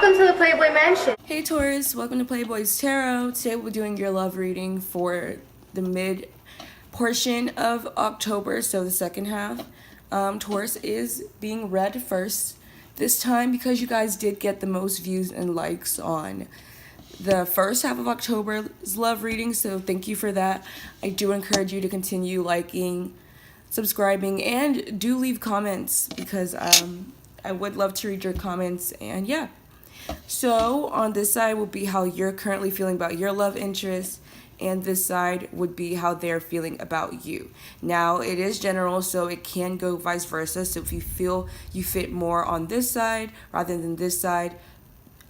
Welcome to the Playboy Mansion. Hey Taurus, welcome to Playboy's Tarot. Today we're doing your love reading for the mid portion of October, so the second half. Taurus is being read first this time because you guys did get the most views and likes on the first half of October's love reading, so thank you for that. I do encourage you to continue liking, subscribing, and do leave comments because I would love to read your comments, and yeah. So on this side will be how you're currently feeling about your love interest, and this side would be how they're feeling about you. Now it is general, so it can go vice versa. So if you feel you fit more on this side rather than this side,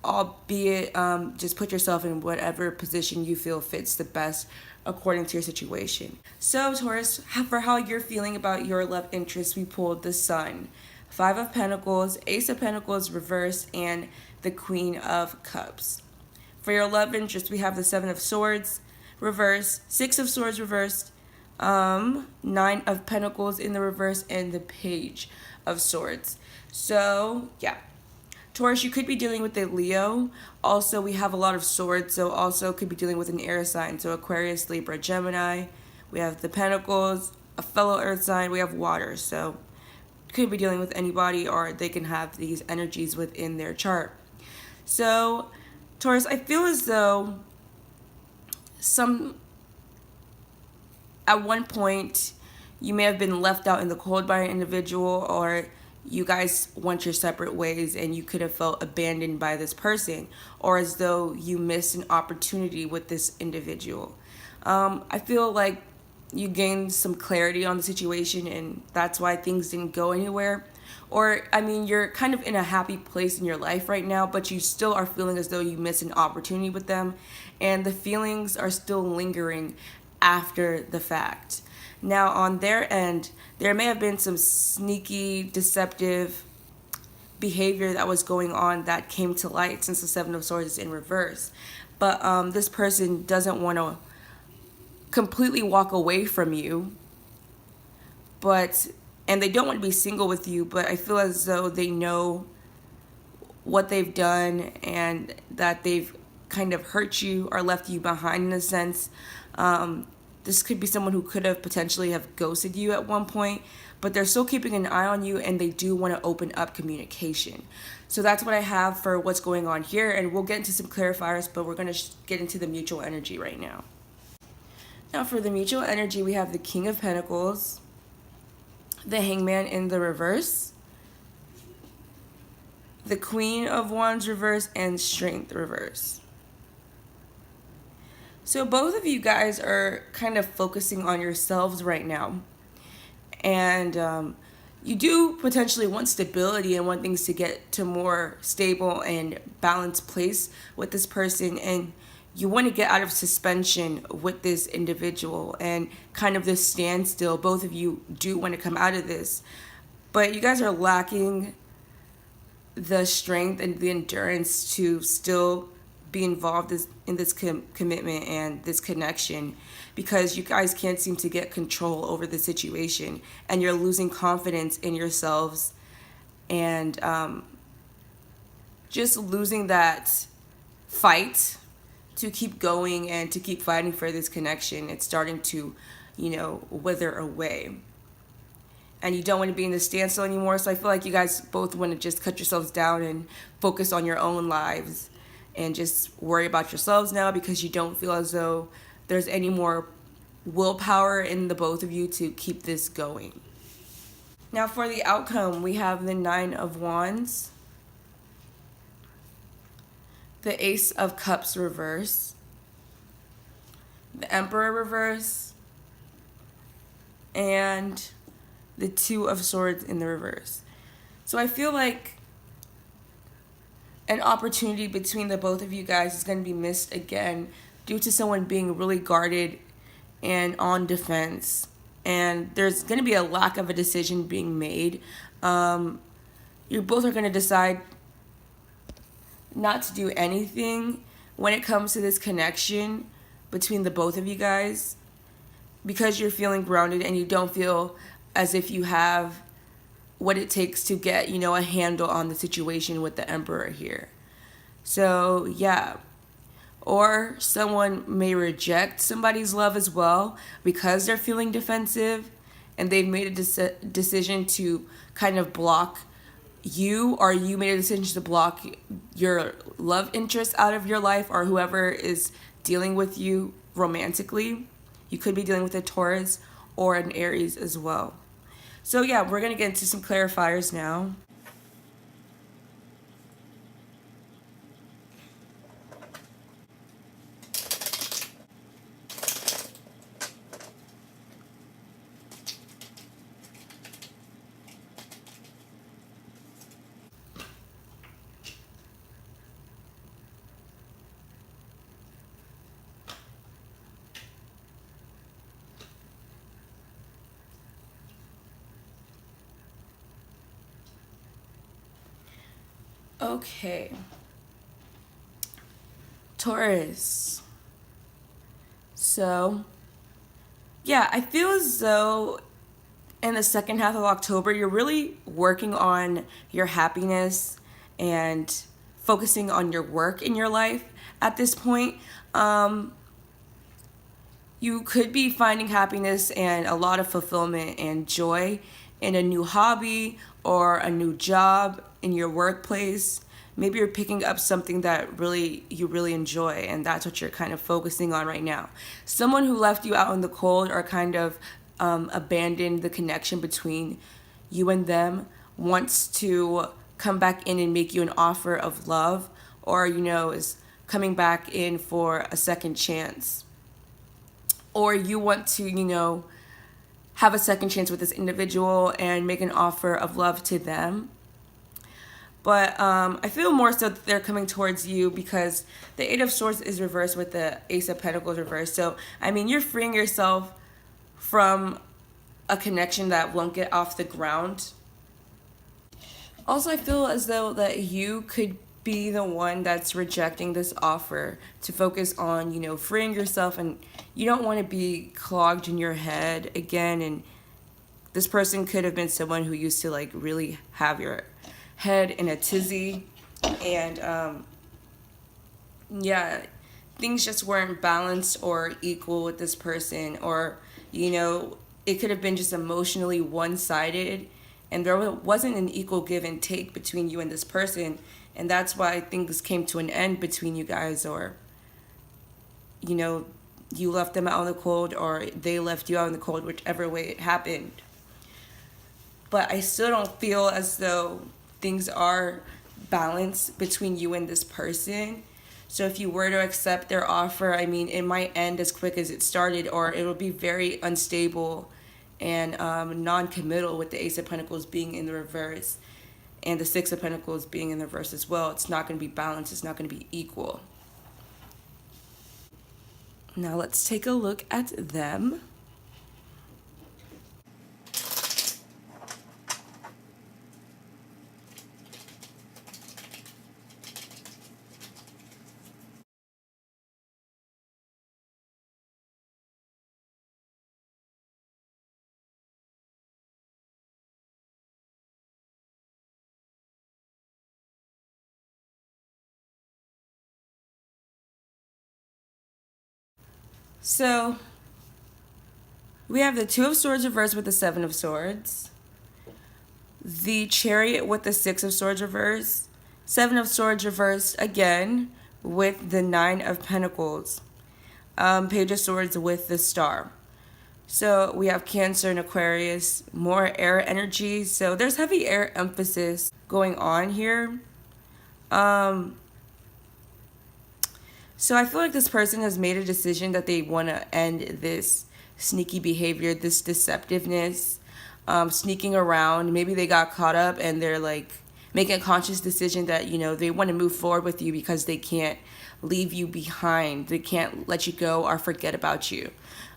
albeit just put yourself in whatever position you feel fits the best according to your situation. So Taurus, for how you're feeling about your love interest, we pulled the Sun, Five of Pentacles, Ace of Pentacles reversed, and the Queen of Cups. For your love interest, we have the Seven of Swords reversed, Six of Swords reversed, Nine of Pentacles in the reverse, and the Page of Swords. So yeah, Taurus, you could be dealing with a Leo. Also, we have a lot of swords, so also could be dealing with an air sign. So Aquarius, Libra, Gemini. We have the Pentacles, a fellow earth sign. We have water, so could be dealing with anybody, or they can have these energies within their chart. So Taurus, I feel as though at one point you may have been left out in the cold by an individual, or you guys went your separate ways and you could have felt abandoned by this person, or as though you missed an opportunity with this individual. I feel like you gained some clarity on the situation and that's why things didn't go anywhere. Or, I mean, you're kind of in a happy place in your life right now, but you still are feeling as though you missed an opportunity with them, and the feelings are still lingering after the fact. Now, on their end, there may have been some sneaky, deceptive behavior that was going on that came to light since the Seven of Swords is in reverse. But this person doesn't want to completely walk away from you, and they don't want to be single with you, but I feel as though they know what they've done and that they've kind of hurt you or left you behind in a sense. This could be someone who could have potentially have ghosted you at one point, but they're still keeping an eye on you and they do want to open up communication. So that's what I have for what's going on here, and we'll get into some clarifiers, but we're going to get into the mutual energy right now. Now for the mutual energy, we have the King of Pentacles, the Hangman in the reverse, the Queen of Wands reverse, and Strength reverse. So both of you guys are kind of focusing on yourselves right now. And you do potentially want stability and want things to get to more stable and balanced place with this person. And you want to get out of suspension with this individual and kind of this standstill. Both of you do want to come out of this, but you guys are lacking the strength and the endurance to still be involved in this commitment and this connection, because you guys can't seem to get control over the situation and you're losing confidence in yourselves and just losing that fight to keep going and to keep fighting for this connection. It's starting to, wither away. And you don't want to be in this standstill anymore. So I feel like you guys both want to just cut yourselves down and focus on your own lives and just worry about yourselves now, because you don't feel as though there's any more willpower in the both of you to keep this going. Now for the outcome, we have the Nine of Wands, the Ace of Cups reverse, the Emperor reverse, and the Two of Swords in the reverse. So I feel like an opportunity between the both of you guys is going to be missed again due to someone being really guarded and on defense. And there's going to be a lack of a decision being made. You both are going to decide not to do anything when it comes to this connection between the both of you guys, because you're feeling grounded and you don't feel as if you have what it takes to get, a handle on the situation with the Emperor here. So, yeah. Or someone may reject somebody's love as well because they're feeling defensive and they've made a decision to kind of block you, or you made a decision to block your love interest out of your life, or whoever is dealing with you romantically. You could be dealing with a Taurus or an Aries as well. So yeah, we're going to get into some clarifiers now. Okay. Taurus. So, yeah, I feel as though in the second half of October, you're really working on your happiness and focusing on your work in your life at this point. You could be finding happiness and a lot of fulfillment and joy in a new hobby or a new job in your workplace. Maybe you're picking up something that you really enjoy, and that's what you're kind of focusing on right now. Someone who left you out in the cold or kind of abandoned the connection between you and them wants to come back in and make you an offer of love, or is coming back in for a second chance, or you want to, have a second chance with this individual and make an offer of love to them. But I feel more so that they're coming towards you because the Eight of Swords is reversed with the Ace of Pentacles reversed. So, I mean, you're freeing yourself from a connection that won't get off the ground. Also, I feel as though that you could be the one that's rejecting this offer to focus on, freeing yourself, and you don't want to be clogged in your head again. And this person could have been someone who used to like really have your head in a tizzy, and yeah, things just weren't balanced or equal with this person, or it could have been just emotionally one-sided, and there wasn't an equal give and take between you and this person, and that's why things came to an end between you guys, or you left them out in the cold or they left you out in the cold, whichever way it happened. But I still don't feel as though things are balanced between you and this person. So if you were to accept their offer, I mean, it might end as quick as it started, or it will be very unstable and non-committal, with the Ace of Pentacles being in the reverse and the Six of Pentacles being in the reverse as well. It's not going to be balanced. It's not going to be equal. Now let's take a look at them. So we have the Two of Swords reversed with the Seven of Swords, the Chariot with the Six of Swords reversed, Seven of Swords reversed again with the Nine of Pentacles, Page of Swords with the Star. So we have Cancer and Aquarius, more air energy. So there's heavy air emphasis going on here. So I feel like this person has made a decision that they want to end this sneaky behavior, this deceptiveness, sneaking around. Maybe they got caught up and they're like making a conscious decision that, they want to move forward with you because they can't leave you behind. They can't let you go or forget about you.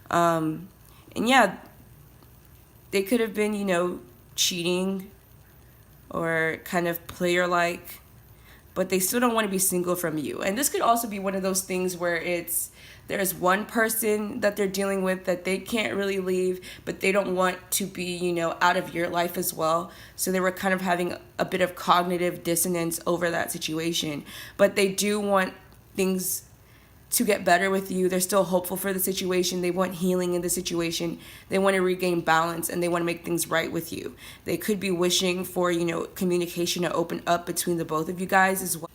And yeah, they could have been, cheating or kind of player-like, but they still don't want to be single from you. And this could also be one of those things where it's There's one person that they're dealing with that they can't really leave, but they don't want to be, out of your life as well. So they were kind of having a bit of cognitive dissonance over that situation. But they do want things to get better with you. They're still hopeful for the situation. They want healing in the situation. They want to regain balance, and they want to make things right with you. They could be wishing for, communication to open up between the both of you guys as well.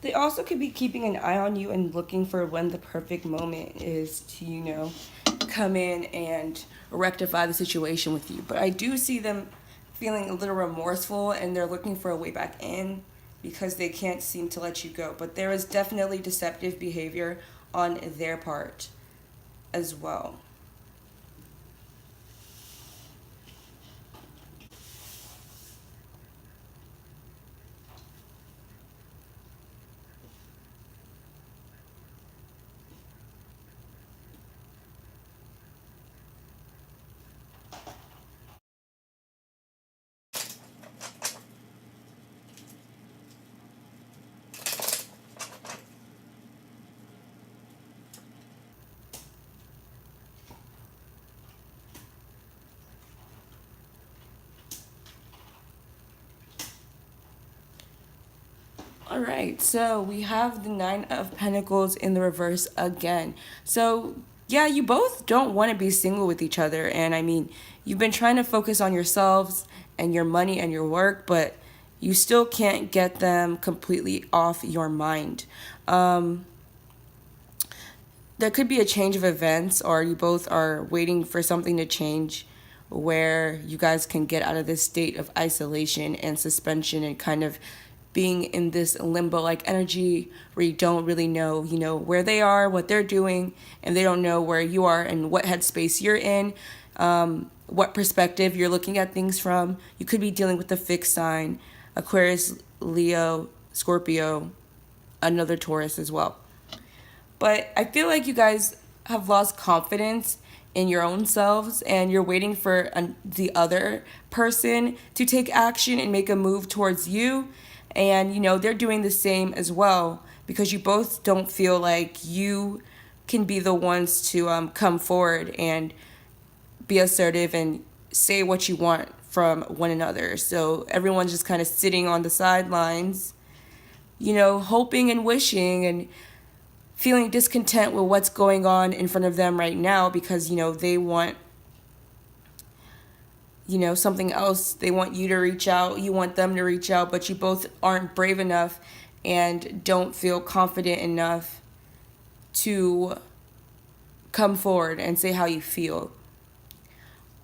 They also could be keeping an eye on you and looking for when the perfect moment is to, come in and rectify the situation with you. But I do see them feeling a little remorseful, and they're looking for a way back in because they can't seem to let you go. But there is definitely deceptive behavior on their part as well. All right, so we have the Nine of Pentacles in the reverse again. So, yeah, you both don't want to be single with each other. And I mean, you've been trying to focus on yourselves and your money and your work, but you still can't get them completely off your mind. There could be a change of events, or you both are waiting for something to change where you guys can get out of this state of isolation and suspension and kind of being in this limbo like energy where you don't really know, where they are, what they're doing, and they don't know where you are and what headspace you're in, what perspective you're looking at things from. You could be dealing with a fixed sign, Aquarius, Leo, Scorpio, another Taurus as well. But I feel like you guys have lost confidence in your own selves, and you're waiting for the other person to take action and make a move towards you. And, they're doing the same as well, because you both don't feel like you can be the ones to come forward and be assertive and say what you want from one another. So everyone's just kind of sitting on the sidelines, hoping and wishing and feeling discontent with what's going on in front of them right now, because, they want, something else. They want you to reach out. You want them to reach out, but you both aren't brave enough and don't feel confident enough to come forward and say how you feel.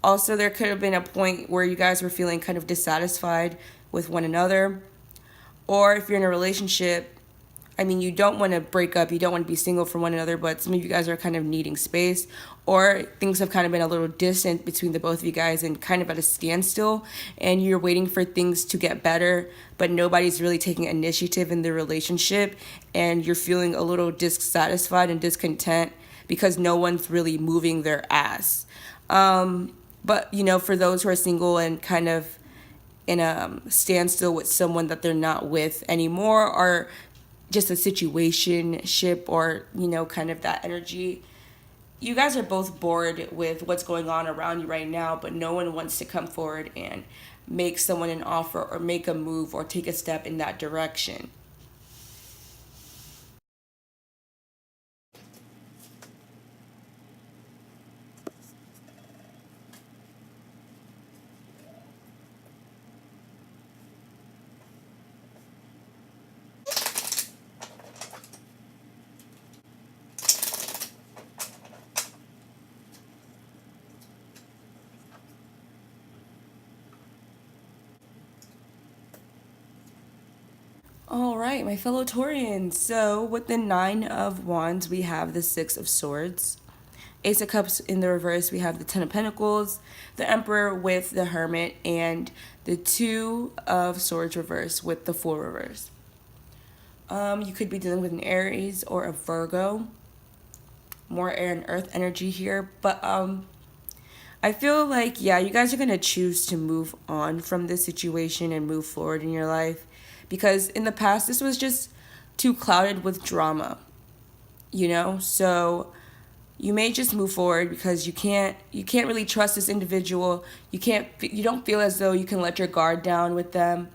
Also, there could have been a point where you guys were feeling kind of dissatisfied with one another. Or if you're in a relationship, I mean, you don't want to break up, you don't want to be single from one another, but some of you guys are kind of needing space, or things have kind of been a little distant between the both of you guys and kind of at a standstill, and you're waiting for things to get better, but nobody's really taking initiative in the relationship, and you're feeling a little dissatisfied and discontent because no one's really moving their ass. But, for those who are single and kind of in a standstill with someone that they're not with anymore, or just a situationship, or kind of that energy, you guys are both bored with what's going on around you right now, but no one wants to come forward and make someone an offer or make a move or take a step in that direction. All right, my fellow Taurians. So with the Nine of Wands, we have the Six of Swords. Ace of Cups in the reverse, we have the Ten of Pentacles, the Emperor with the Hermit, and the Two of Swords reverse with the Fool reverse. You could be dealing with an Aries or a Virgo. More air and earth energy here. But I feel like, yeah, you guys are going to choose to move on from this situation and move forward in your life. Because in the past, this was just too clouded with drama. you know? So you may just move forward because you can't really trust this individual. You don't feel as though you can let your guard down with them.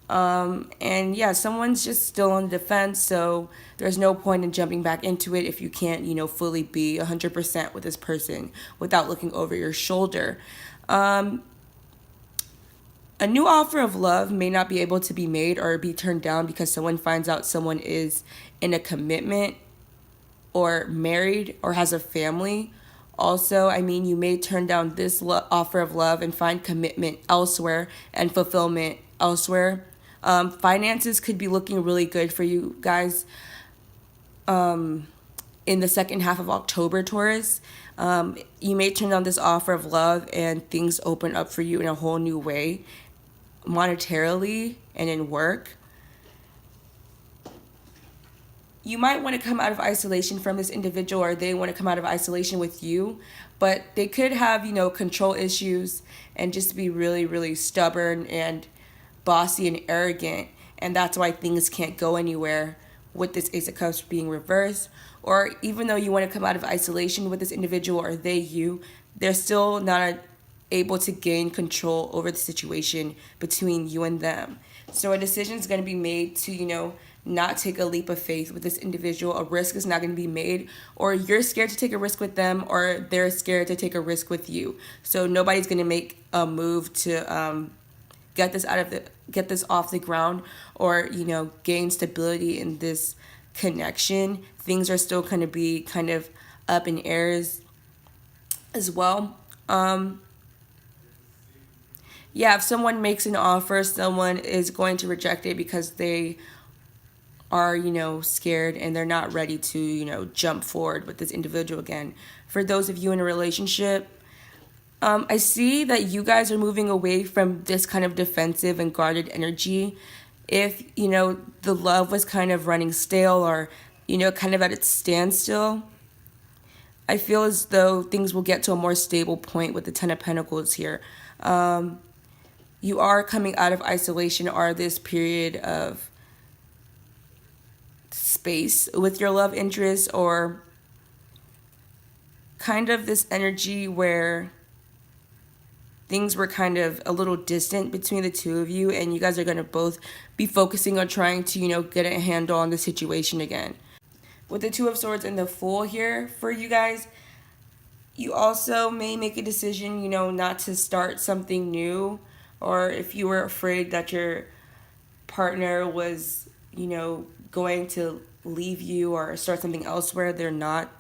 And yeah, someone's just still on the defense, so there's no point in jumping back into it if you can't, fully be 100% with this person without looking over your shoulder. A new offer of love may not be able to be made or be turned down because someone finds out someone is in a commitment or married or has a family. Also, I mean, you may turn down this offer of love and find commitment elsewhere and fulfillment elsewhere. Finances could be looking really good for you guys in the second half of October, Taurus. You may turn down this offer of love and things open up for you in a whole new way, monetarily and in work. You might want to come out of isolation from this individual, or they want to come out of isolation with you, but they could have, control issues and just be really, really stubborn and bossy and arrogant, and that's why things can't go anywhere with this Ace of Cups being reversed. Or even though you want to come out of isolation with this individual, or they're still not able to gain control over the situation between you and them. So a decision is going to be made to, not take a leap of faith with this individual. A risk is not going to be made, or you're scared to take a risk with them, or they're scared to take a risk with you. So nobody's going to make a move to get this off the ground, or gain stability in this connection. Things are still going to be kind of up in airs as well. If someone makes an offer, someone is going to reject it because they are, scared and they're not ready to, jump forward with this individual again. For those of you in a relationship, I see that you guys are moving away from this kind of defensive and guarded energy. If, the love was kind of running stale, or, kind of at its standstill, I feel as though things will get to a more stable point with the Ten of Pentacles here. You are coming out of isolation, or this period of space with your love interest, or kind of this energy where things were kind of a little distant between the two of you, and you guys are going to both be focusing on trying to, get a handle on the situation again. With the Two of Swords and the Fool here for you guys, you also may make a decision, not to start something new, or if you were afraid that your partner was, going to leave you or start something elsewhere, they're not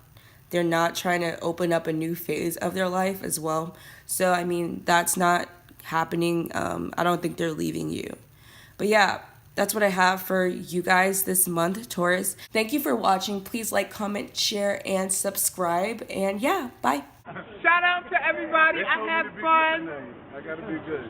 trying to open up a new phase of their life as well. So, I mean, that's not happening. I don't think they're leaving you. But yeah, that's what I have for you guys this month, Taurus. Thank you for watching. Please like, comment, share, and subscribe. And yeah, bye. Shout out to everybody. I had fun. I gotta be good.